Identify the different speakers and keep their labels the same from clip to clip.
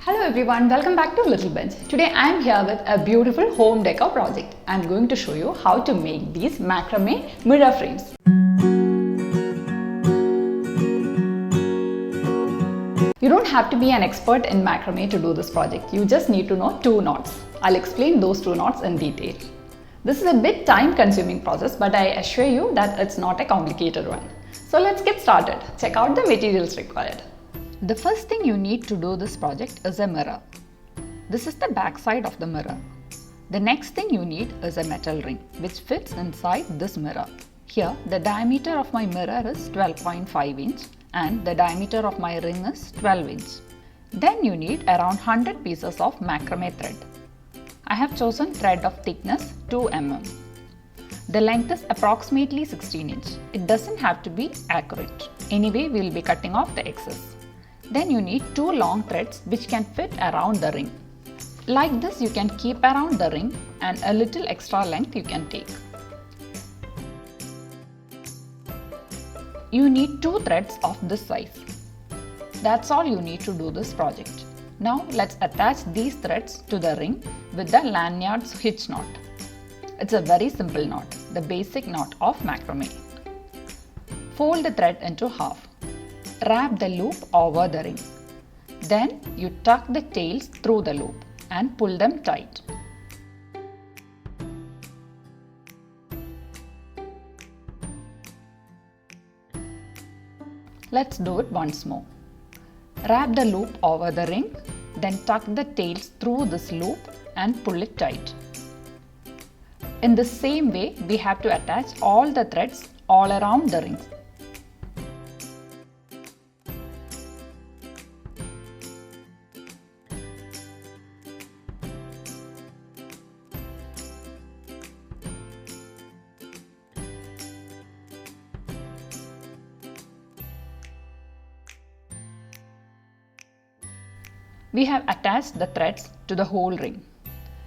Speaker 1: Hello everyone, welcome back to Little Bench. Today I am here with a beautiful home decor project. I am going to show you how to make these macrame mirror frames. You don't have to be an expert in macrame to do this project. You just need to know two knots. I'll explain those two knots in detail. This is a bit time consuming process, but I assure you that it's not a complicated one. So let's get started. Check out the materials required. The first thing you need to do this project is a mirror. This is the back side of the mirror. The next thing you need is a metal ring which fits inside this mirror. Here the diameter of my mirror is 12.5 inch and the diameter of my ring is 12 inch. Then you need around 100 pieces of macrame thread. I have chosen thread of thickness 2 mm. The length is approximately 16 inch. It doesn't have to be accurate. Anyway, we will be cutting off the excess. Then you need two long threads which can fit around the ring. Like this you can keep around the ring and a little extra length you can take. You need two threads of this size. That's all you need to do this project. Now let's attach these threads to the ring with the lanyard's hitch knot. It's a very simple knot, the basic knot of macrame. Fold the thread into half. Wrap the loop over the ring. Then you tuck the tails through the loop and pull them tight. Let's do it once more. Wrap the loop over the ring, then tuck the tails through this loop and pull it tight. In the same way, we have to attach all the threads all around the ring. We have attached the threads to the whole ring.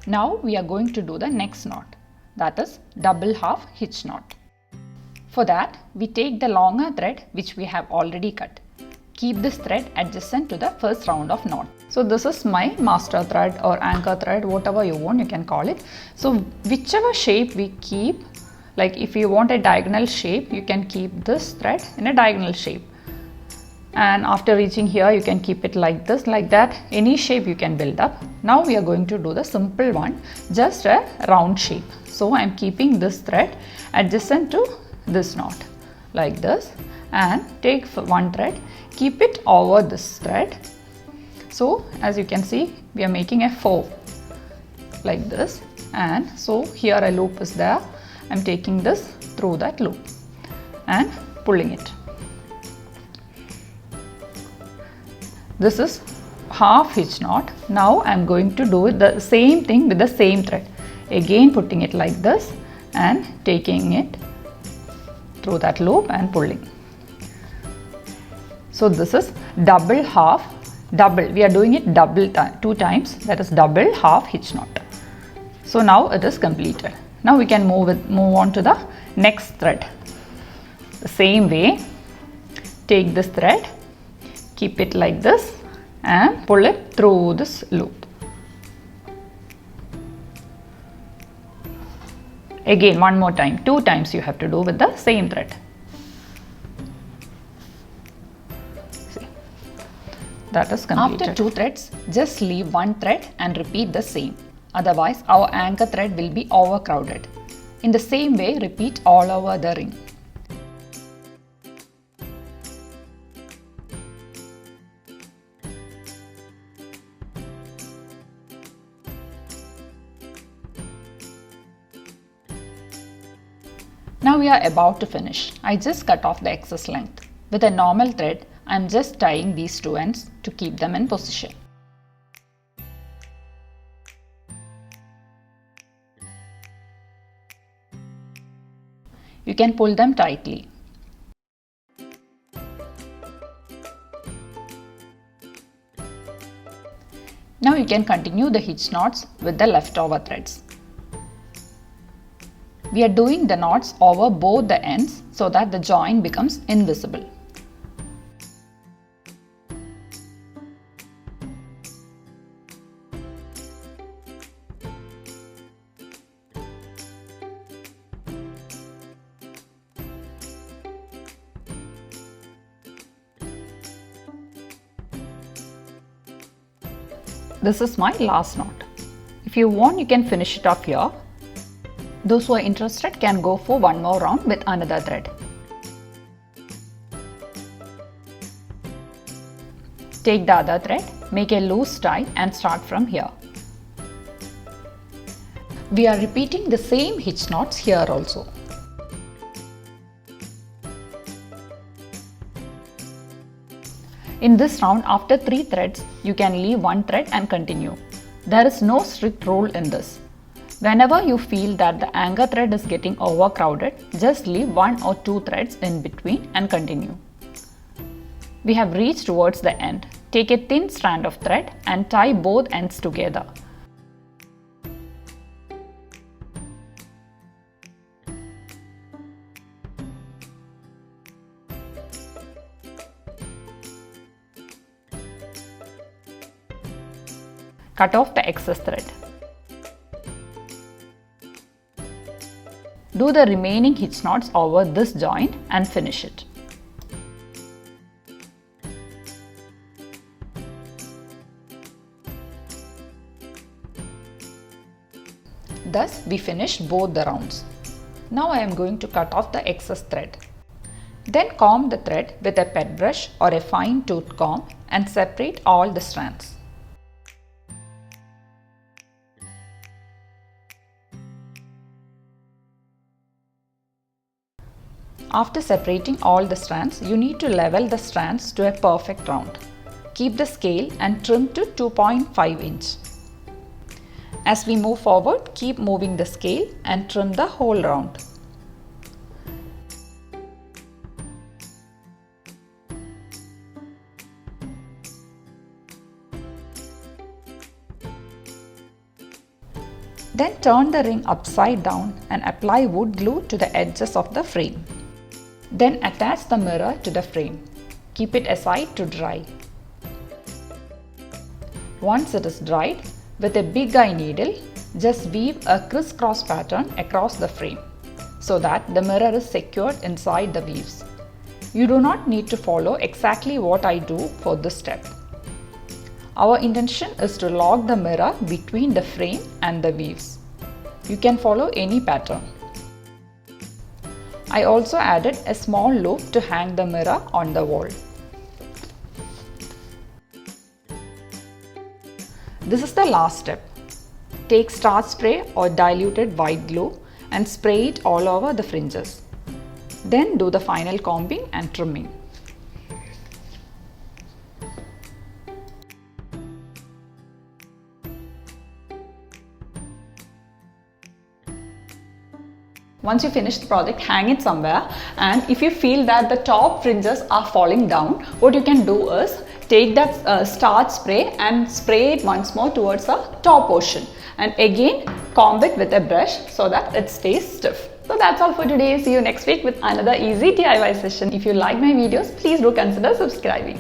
Speaker 1: Now we are going to do the next knot, that is double half hitch knot. For that, we take the longer thread which we have already cut. Keep this thread adjacent to the first round of knot. So this is my master thread or anchor thread, whatever you want you can call it. So whichever shape we keep, like if you want a diagonal shape, you can keep this thread in a diagonal shape. And after reaching here you can keep it like this, like that, any shape you can build up. Now we are going to do the simple one, just a round shape. So I am keeping this thread adjacent to this knot like this and take one thread, keep it over this thread. So as you can see we are making a 4 like this, and so here a loop is there. I am taking this through that loop and pulling it. This is half hitch knot. Now I am going to do the same thing with the same thread. Again putting it like this and taking it through that loop and pulling. So this is double half, double. We are doing it double two times, that is double half hitch knot. So now it is completed. Now we can move on to the next thread. The same way, take this thread, keep it like this and pull it through this loop. Again one more time, two times you have to do with the same thread. See, that is completed. After two threads, just leave one thread and repeat the same. Otherwise our anchor thread will be overcrowded. In the same way, repeat all over the ring. Now we are about to finish. I just cut off the excess length. With a normal thread, I am just tying these two ends to keep them in position. You can pull them tightly. Now you can continue the hitch knots with the leftover threads. We are doing the knots over both the ends so that the join becomes invisible. This is my last knot. If you want, you can finish it off here. Those who are interested can go for one more round with another thread. Take the other thread, make a loose tie and start from here. We are repeating the same hitch knots here also. In this round, after 3 threads, you can leave one thread and continue. There is no strict rule in this. Whenever you feel that the anchor thread is getting overcrowded, just leave 1 or 2 threads in between and continue. We have reached towards the end. Take a thin strand of thread and tie both ends together. Cut off the excess thread. Do the remaining hitch knots over this joint and finish it. Thus, we finished both the rounds. Now I am going to cut off the excess thread. Then comb the thread with a pet brush or a fine tooth comb and separate all the strands. After separating all the strands, you need to level the strands to a perfect round. Keep the scale and trim to 2.5 inch. As we move forward, keep moving the scale and trim the whole round. Then turn the ring upside down and apply wood glue to the edges of the frame. Then attach the mirror to the frame. Keep it aside to dry. Once it is dried, with a big eye needle, just weave a crisscross pattern across the frame so that the mirror is secured inside the weaves. You do not need to follow exactly what I do for this step. Our intention is to lock the mirror between the frame and the weaves. You can follow any pattern. I also added a small loop to hang the mirror on the wall. This is the last step. Take starch spray or diluted white glue and spray it all over the fringes. Then do the final combing and trimming. Once you finish the project, hang it somewhere, and if you feel that the top fringes are falling down, what you can do is take that starch spray and spray it once more towards the top portion, and again comb it with a brush so that it stays stiff. So that's all for today. See you next week with another easy DIY session. If you like my videos, please do consider subscribing.